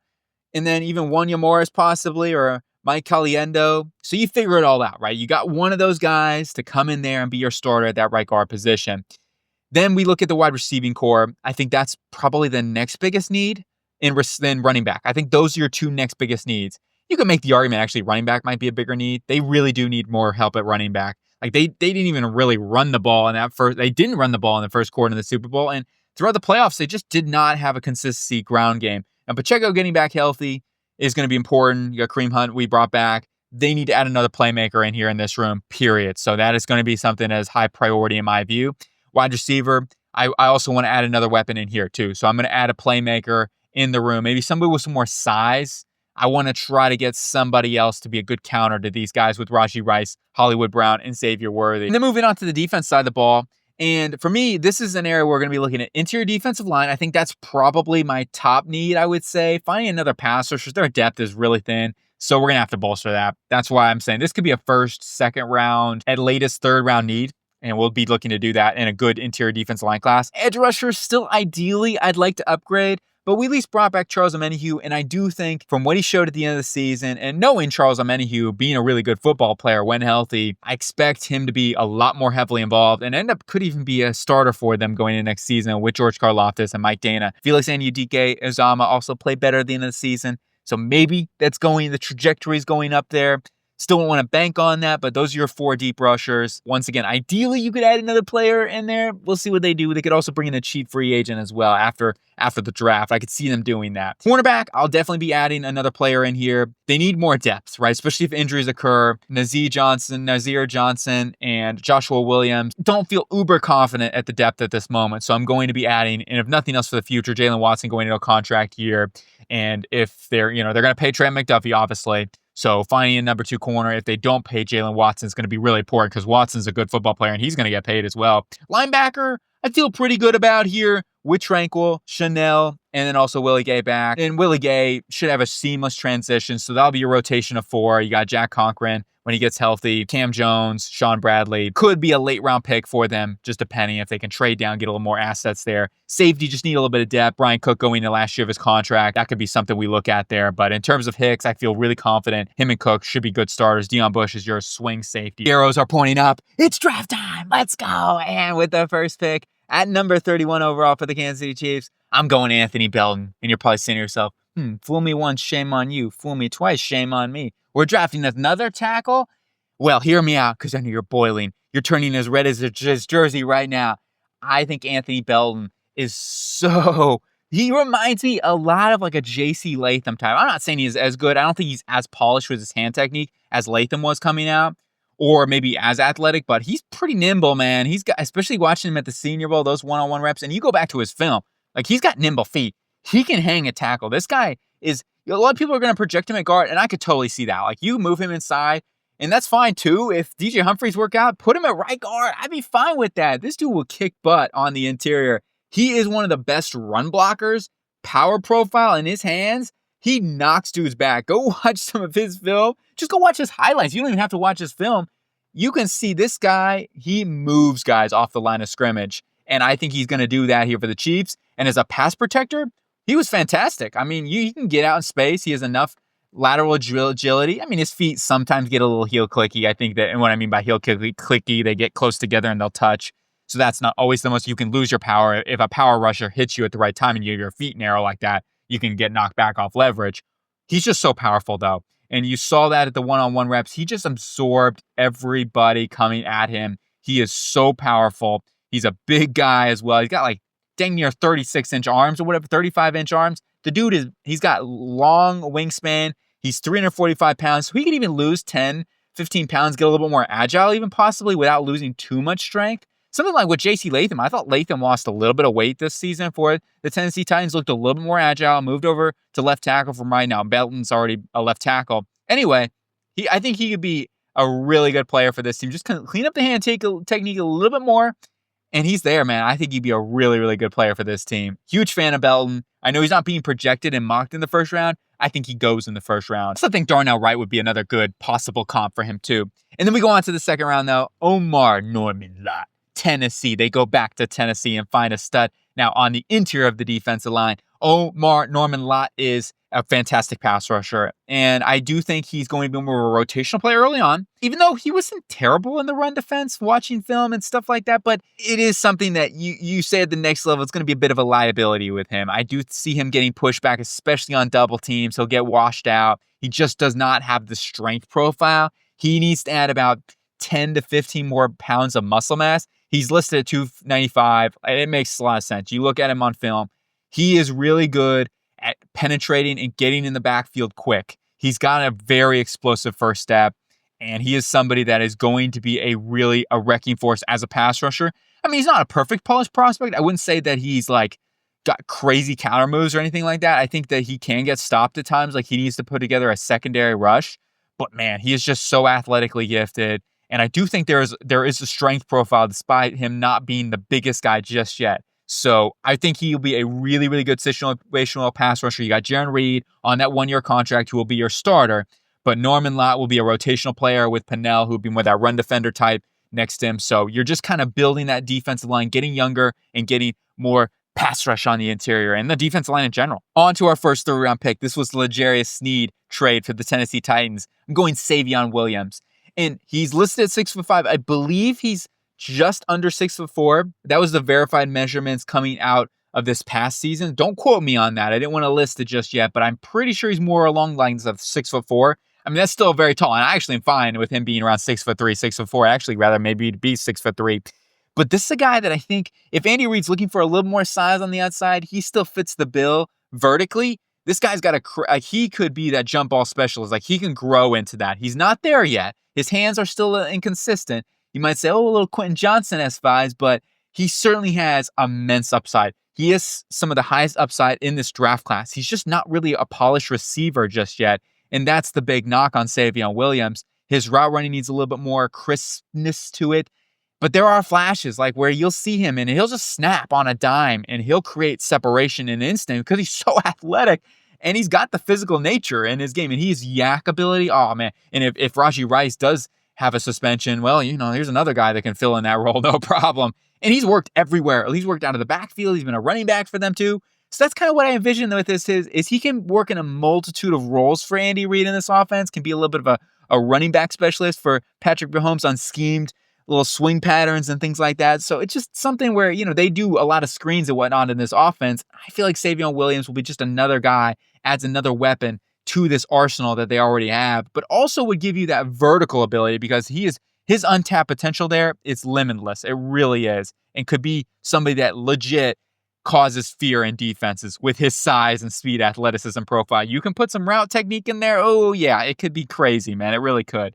and then even Wanya Morris possibly, or Mike Caliendo. So you figure it all out, right? You got one of those guys to come in there and be your starter at that right guard position. Then we look at the wide receiving core. I think that's probably the next biggest need then running back. I think those are your 2 next biggest needs. You can make the argument actually running back might be a bigger need. They really do need more help at running back. Like they didn't even really run the ball in that first. They didn't run the ball in the first quarter of the Super Bowl, and throughout the playoffs, they just did not have a consistency ground game. And Pacheco getting back healthy is going to be important. You got Kareem Hunt we brought back. They need to add another playmaker in here in this room, period. So that is going to be something as high priority in my view. Wide receiver, I also want to add another weapon in here too. So I'm going to add a playmaker in the room, maybe somebody with some more size. I want to try to get somebody else to be a good counter to these guys with Rashee Rice, Hollywood Brown, and Xavier Worthy. And then moving on to the defense side of the ball. And for me, this is an area where we're going to be looking at interior defensive line. I think that's probably my top need, I would say. Finding another passer, their depth is really thin. So we're going to have to bolster that. That's why I'm saying this could be a first, second round, at latest third round need. And we'll be looking to do that in a good interior defensive line class. Edge rushers, still ideally, I'd like to upgrade. But we at least brought back Charles Omenihu, and I do think from what he showed at the end of the season, and knowing Charles Omenihu being a really good football player when healthy, I expect him to be a lot more heavily involved and could even be a starter for them going into next season with George Karlaftis and Mike Dana. Felix Anudike-Uzomah also played better at the end of the season, so maybe the trajectory is going up there. Still don't want to bank on that, but those are your 4 deep rushers. Once again, ideally, you could add another player in there. We'll see what they do. They could also bring in a cheap free agent as well after the draft. I could see them doing that. Cornerback, I'll definitely be adding another player in here. They need more depth, right? Especially if injuries occur. Nazir Johnson, and Joshua Williams don't feel uber confident at the depth at this moment. So I'm going to be adding, and if nothing else for the future, Jalen Watson going into a contract year. And if they're going to pay Trent McDuffie, obviously. So finding a number 2 corner, if they don't pay Jalen Watson, is going to be really important because Watson's a good football player and he's going to get paid as well. Linebacker, I feel pretty good about here with Tranquil, Chanel, and then also Willie Gay back. And Willie Gay should have a seamless transition, so that'll be a rotation of 4. You got Jack Conklin when he gets healthy, Cam Jones, Sean Bradley. Could be a late round pick for them, just depending if they can trade down, get a little more assets there. Safety, just need a little bit of depth. Brian Cook going into last year of his contract. That could be something we look at there. But in terms of Hicks, I feel really confident. Him and Cook should be good starters. Deion Bush is your swing safety. Arrows are pointing up. It's draft time. Let's go. And with the first pick at number 31 overall for the Kansas City Chiefs, I'm going Anthony Belton. And you're probably saying to yourself, fool me once, shame on you. Fool me twice, shame on me. We're drafting another tackle? Well, hear me out, because I know you're boiling. You're turning as red as his jersey right now. I think Anthony Belton is He reminds me a lot of like a JC Latham type. I'm not saying he's as good. I don't think he's as polished with his hand technique as Latham was coming out, or maybe as athletic, but he's pretty nimble, man. He's got, especially watching him at the Senior Bowl, those one-on-one reps, and you go back to his film, like he's got nimble feet. He can hang a tackle. This guy is, a lot of people are going to project him at guard, and I could totally see that. Like you move him inside, and that's fine too. If DJ Humphries work out, put him at right guard. I'd be fine with that. This dude will kick butt on the interior. He is one of the best run blockers, power profile in his hands. He knocks dudes back. Go watch some of his film. Just go watch his highlights. You don't even have to watch his film. You can see this guy, he moves guys off the line of scrimmage. And I think he's going to do that here for the Chiefs. And as a pass protector, he was fantastic. I mean, he can get out in space. He has enough lateral agility. I mean, his feet sometimes get a little heel clicky. I think that, and what I mean by heel clicky, they get close together and they'll touch. So that's not always the most. You can lose your power. If a power rusher hits you at the right time and your feet narrow like that, you can get knocked back off leverage. He's just so powerful, though. And you saw that at the one-on-one reps. He just absorbed everybody coming at him. He is so powerful. He's a big guy as well. He's got like dang near 36-inch arms or whatever, 35-inch arms. The dude he's got long wingspan. He's 345 pounds. So he could even lose 10, 15 pounds, get a little bit more agile even possibly without losing too much strength. Something like with JC Latham. I thought Latham lost a little bit of weight this season for the Tennessee Titans, looked a little bit more agile, moved over to left tackle from right now. Belton's already a left tackle. Anyway, I think he could be a really good player for this team. Just kind of clean up the hand technique a little bit more, and he's there, man. I think he'd be a really, really good player for this team. Huge fan of Belton. I know he's not being projected and mocked in the first round. I think he goes in the first round. So I think Darnell Wright would be another good possible comp for him too. And then we go on to the second round though. Omar Norman Lott. Tennessee. They go back to Tennessee and find a stud. Now, on the interior of the defensive line, Omar Norman Lott is a fantastic pass rusher. And I do think he's going to be more of a rotational player early on, even though he wasn't terrible in the run defense, watching film and stuff like that. But it is something that you say at the next level, it's going to be a bit of a liability with him. I do see him getting pushed back, especially on double teams. He'll get washed out. He just does not have the strength profile. He needs to add about 10 to 15 more pounds of muscle mass. He's listed at 295. It makes a lot of sense. You look at him on film. He is really good at penetrating and getting in the backfield quick. He's got a very explosive first step, and he is somebody that is going to be a wrecking force as a pass rusher. I mean, he's not a perfect polished prospect. I wouldn't say that he's like got crazy counter moves or anything like that. I think that he can get stopped at times. Like he needs to put together a secondary rush. But man, he is just so athletically gifted. And I do think there is a strength profile despite him not being the biggest guy just yet. So I think he'll be a really, really good situational pass rusher. You got Jaron Reed on that one-year contract who will be your starter. But Norman Lott will be a rotational player with Pennell, who will be more that run defender type next to him. So you're just kind of building that defensive line, getting younger and getting more pass rush on the interior and the defensive line in general. On to our first third-round pick. This was the L'Jarius Sneed trade for the Tennessee Titans. I'm going Savion Williams. And he's listed at 6'5". I believe he's just under 6'4". That was the verified measurements coming out of this past season. Don't quote me on that. I didn't want to list it just yet, but I'm pretty sure he's more along the lines of 6'4". I mean, that's still very tall. And I actually am fine with him being around 6'3", 6'4". Actually, rather maybe be 6'3". But this is a guy that I think if Andy Reid's looking for a little more size on the outside, he still fits the bill vertically. This guy's got he could be that jump ball specialist. Like he can grow into that. He's not there yet. His hands are still inconsistent. You might say, oh, a little Quentin Johnson-esque vibes, but he certainly has immense upside. He has some of the highest upside in this draft class. He's just not really a polished receiver just yet. And that's the big knock on Savion Williams. His route running needs a little bit more crispness to it. But there are flashes like where you'll see him and he'll just snap on a dime and he'll create separation in an instant because he's so athletic and he's got the physical nature in his game and he's yak ability. Oh man. And if Rashee Rice does have a suspension, well, here's another guy that can fill in that role. No problem. And he's worked everywhere. He's worked out of the backfield. He's been a running back for them too. So that's kind of what I envision with this is he can work in a multitude of roles for Andy Reid in this offense, can be a little bit of a running back specialist for Patrick Mahomes on schemed little swing patterns and things like that. So it's just something where, they do a lot of screens and whatnot in this offense. I feel like Savion Williams will be just another guy, adds another weapon to this arsenal that they already have, but also would give you that vertical ability because his untapped potential there is limitless. It really is. And could be somebody that legit causes fear in defenses with his size and speed, athleticism profile. You can put some route technique in there. Oh, yeah, it could be crazy, man. It really could.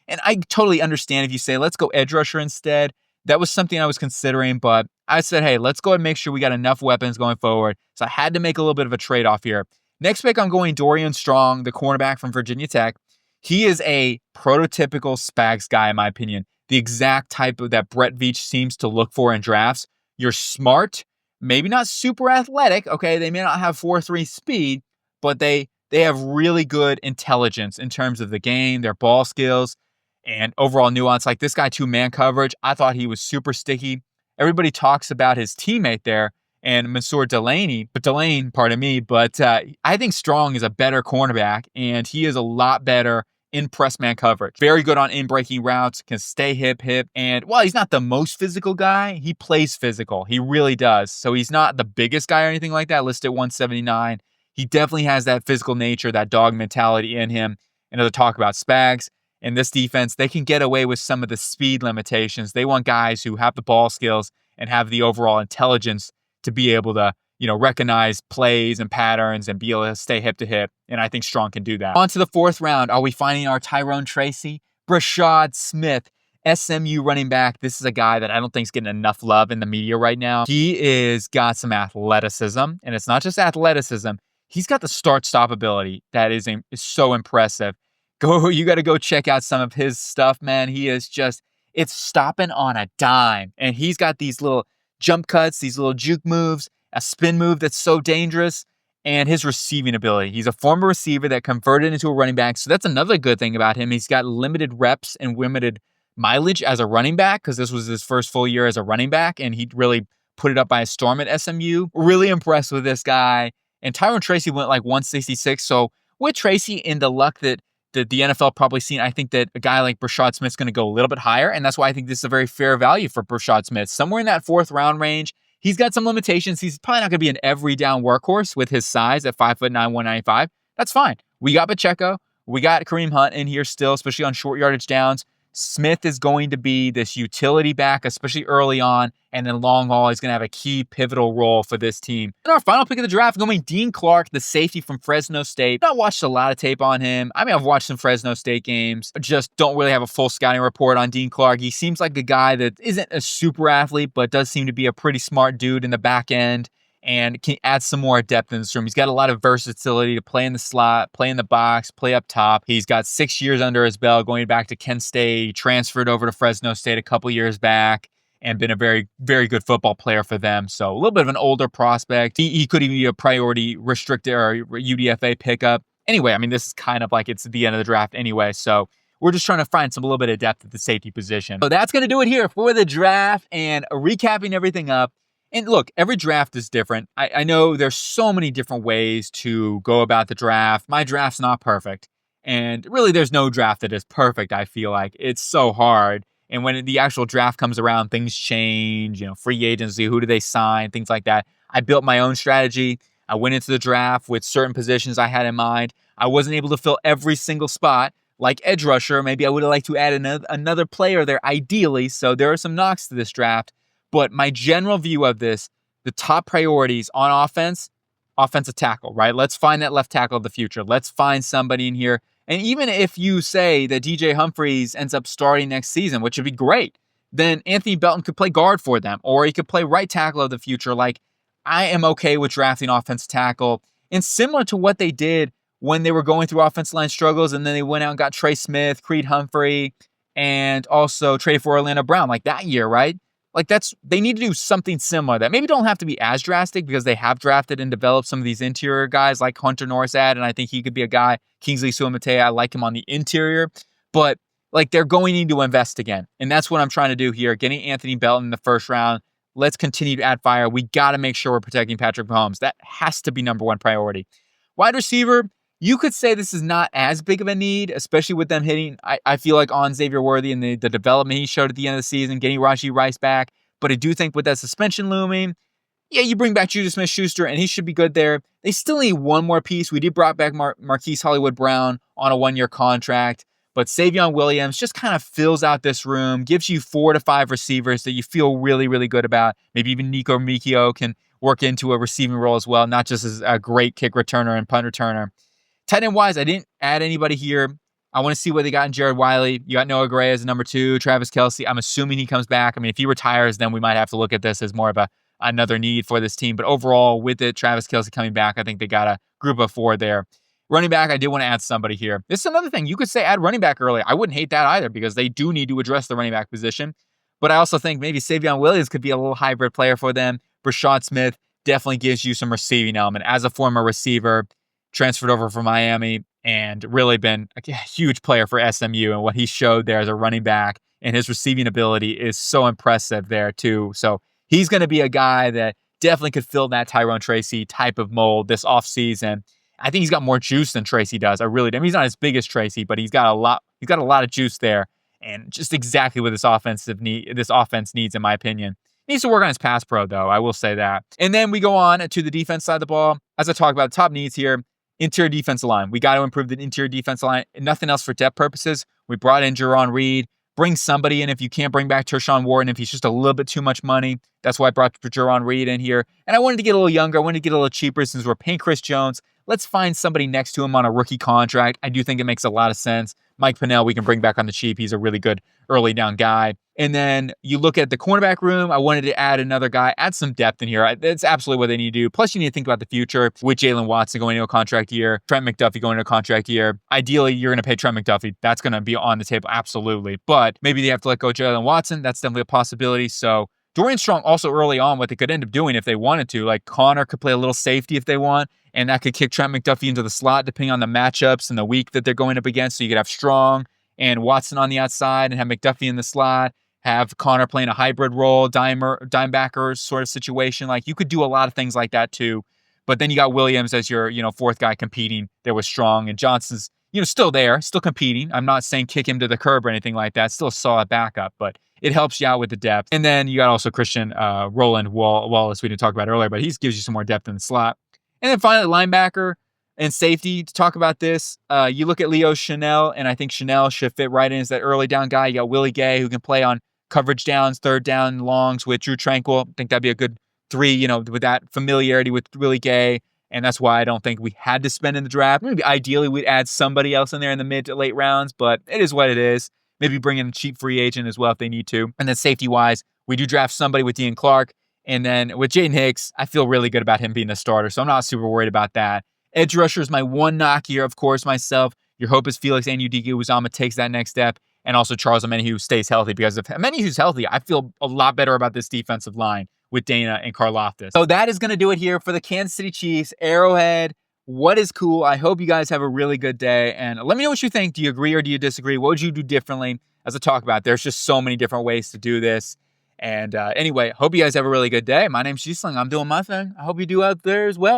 And I totally understand if you say, let's go edge rusher instead. That was something I was considering, but I said, hey, let's go and make sure we got enough weapons going forward. So I had to make a little bit of a trade-off here. Next pick, I'm going Dorian Strong, the cornerback from Virginia Tech. He is a prototypical Spags guy, in my opinion. The exact type of that Brett Veach seems to look for in drafts. You're smart, maybe not super athletic. Okay, they may not have 4.3 speed, but they have really good intelligence in terms of the game, their ball skills, and overall nuance. Like this guy, 2-man coverage, I thought he was super sticky. Everybody talks about his teammate there and Mansour Delane, pardon me, but I think Strong is a better cornerback, and he is a lot better in press man coverage. Very good on in-breaking routes, can stay hip, and while he's not the most physical guy, he plays physical. He really does. So he's not the biggest guy or anything like that, listed at 179. He definitely has that physical nature, that dog mentality in him. And to talk about Spags, in this defense, they can get away with some of the speed limitations. They want guys who have the ball skills and have the overall intelligence to be able to, recognize plays and patterns and be able to stay hip to hip. And I think Strong can do that. On to the 4th round. Are we finding our Tyrone Tracy? Brashad Smith, SMU running back. This is a guy that I don't think is getting enough love in the media right now. He is got some athleticism, and it's not just athleticism. He's got the start-stop ability that is so impressive. You got to go check out some of his stuff, man. He is it's stopping on a dime. And he's got these little jump cuts, these little juke moves, a spin move that's so dangerous, and his receiving ability. He's a former receiver that converted into a running back. So that's another good thing about him. He's got limited reps and limited mileage as a running back because this was his first full year as a running back, and he really put it up by a storm at SMU. Really impressed with this guy. And Tyrone Tracy went like 166. So with Tracy in the luck that the NFL probably seen, I think that a guy like Brashad Smith's going to go a little bit higher, and that's why I think this is a very fair value for Brashad Smith. Somewhere in that 4th round range. He's got some limitations. He's probably not going to be an every down workhorse with his size at 5'9", 195. That's fine. We got Pacheco. We got Kareem Hunt in here still, especially on short yardage downs. Smith is going to be this utility back, especially early on, and then long haul, he's going to have a key pivotal role for this team. And our final pick of the draft, going Dean Clark, the safety from Fresno State. I've not watched a lot of tape on him. I mean, I've watched some Fresno State games, just don't really have a full scouting report on Dean Clark. He seems like a guy that isn't a super athlete, but does seem to be a pretty smart dude in the back end and can add some more depth in this room. He's got a lot of versatility to play in the slot, play in the box, play up top. He's got 6 years under his belt going back to Kent State. He transferred over to Fresno State a couple years back and been a very, very good football player for them. So a little bit of an older prospect. He could even be a priority restricted or UDFA pickup. Anyway, I mean, this is kind of like it's the end of the draft anyway. So we're just trying to find a little bit of depth at the safety position. So that's going to do it here for the draft and recapping everything up. And look, every draft is different. I know there's so many different ways to go about the draft. My draft's not perfect. And really, there's no draft that is perfect, I feel like. It's so hard. And when the actual draft comes around, things change, free agency, who do they sign, things like that. I built my own strategy. I went into the draft with certain positions I had in mind. I wasn't able to fill every single spot. Like edge rusher, maybe I would have liked to add another player there, ideally. So there are some knocks to this draft. But my general view of this, the top priorities on offense, offensive tackle, right? Let's find that left tackle of the future. Let's find somebody in here. And even if you say that DJ Humphries ends up starting next season, which would be great, then Anthony Belton could play guard for them, or he could play right tackle of the future. Like, I am okay with drafting offensive tackle. And similar to what they did when they were going through offensive line struggles, and then they went out and got Trey Smith, Creed Humphrey, and also traded for Orlando Brown, like that year, right? Like they need to do something similar that maybe don't have to be as drastic because they have drafted and developed some of these interior guys like Hunter Norris and I think he could be a guy. Kingsley Suamate, I like him on the interior, but like they're going to need to invest again. And that's what I'm trying to do here. Getting Anthony Belton in the 1st round. Let's continue to add fire. We got to make sure we're protecting Patrick Mahomes. That has to be number 1 priority. Wide receiver, you could say this is not as big of a need, especially with them hitting, I feel like, on Xavier Worthy and the development he showed at the end of the season, getting Rashee Rice back. But I do think with that suspension looming, yeah, you bring back Juju Smith-Schuster, and he should be good there. They still need one more piece. We did brought back Marquise Hollywood-Brown on a 1-year contract. But Savion Williams just kind of fills out this room, gives you 4 to 5 receivers that you feel really, really good about. Maybe even Nico Mikio can work into a receiving role as well, not just as a great kick returner and punt returner. Tight end wise, I didn't add anybody here. I want to see what they got in Jared Wiley. You got Noah Gray as number 2, Travis Kelce. I'm assuming he comes back. I mean, if he retires, then we might have to look at this as more of another need for this team. But overall, with it, Travis Kelce coming back, I think they got a group of 4 there. Running back, I did want to add somebody here. This is another thing. You could say add running back early. I wouldn't hate that either because they do need to address the running back position. But I also think maybe Savion Williams could be a little hybrid player for them. Brashad Smith definitely gives you some receiving element. As a former receiver, transferred over from Miami and really been a huge player for SMU, and what he showed there as a running back and his receiving ability is so impressive there too. So he's going to be a guy that definitely could fill that Tyrone Tracy type of mold this offseason. I think he's got more juice than Tracy does. I really do. I mean, he's not as big as Tracy, but he's got a lot of juice there, and just exactly what this offense needs, in my opinion. Needs to work on his pass pro, though. I will say that. And then we go on to the defense side of the ball. As I talk about, top needs here. Interior defensive line. We got to improve the interior defensive line. Nothing else for depth purposes. We brought in Jerron Reed. Bring somebody in if you can't bring back Tershawn Wharton, if he's just a little bit too much money. That's why I brought Jerron Reed in here. And I wanted to get a little younger. I wanted to get a little cheaper since we're paying Chris Jones. Let's find somebody next to him on a rookie contract. I do think it makes a lot of sense. Mike Pennell, we can bring back on the cheap. He's a really good early down guy. And then you look at the cornerback room. I wanted to add another guy, add some depth in here. That's absolutely what they need to do. Plus, you need to think about the future with Jalen Watson going into a contract year, Trent McDuffie going into a contract year. Ideally, you're going to pay Trent McDuffie. That's going to be on the table, absolutely. But maybe they have to let go of Jalen Watson. That's definitely a possibility. So Dorian Strong also early on, what they could end up doing if they wanted to, like Connor could play a little safety if they want, and that could kick Trent McDuffie into the slot depending on the matchups and the week that they're going up against. So you could have Strong and Watson on the outside and have McDuffie in the slot, have Connor playing a hybrid role, dimebacker sort of situation. Like you could do a lot of things like that too. But then you got Williams as your, fourth guy competing there with Strong, and Johnson's, still there, still competing. I'm not saying kick him to the curb or anything like that. Still a solid backup, but it helps you out with the depth. And then you got also Christian Roland Wallace we didn't talk about earlier, but he gives you some more depth in the slot. And then finally, linebacker and safety. To talk about this, you look at Leo Chanel, and I think Chanel should fit right in as that early down guy. You got Willie Gay, who can play on coverage downs, third down longs with Drew Tranquil. I think that'd be a good 3, with that familiarity with Willie Gay. And that's why I don't think we had to spend in the draft. Maybe ideally we'd add somebody else in there in the mid to late rounds, but it is what it is. Maybe bring in a cheap free agent as well if they need to. And then safety-wise, we do draft somebody with Dean Clark. And then with Jaden Hicks, I feel really good about him being a starter, so I'm not super worried about that. Edge rusher is my one knock here, of course, myself. Your hope is Felix Anudike-Uzomah takes that next step, and also Charles Omenihu stays healthy, because if Omenihu's healthy, I feel a lot better about this defensive line with Dana and Karlaftis. So that is going to do it here for the Kansas City Chiefs, Arrowhead. What is cool? I hope you guys have a really good day, and let me know what you think. Do you agree or do you disagree? What would you do differently? As I talk about, there's just so many different ways to do this. And anyway, hope you guys have a really good day. My name's Gisling. I'm doing my thing. I hope you do out there as well.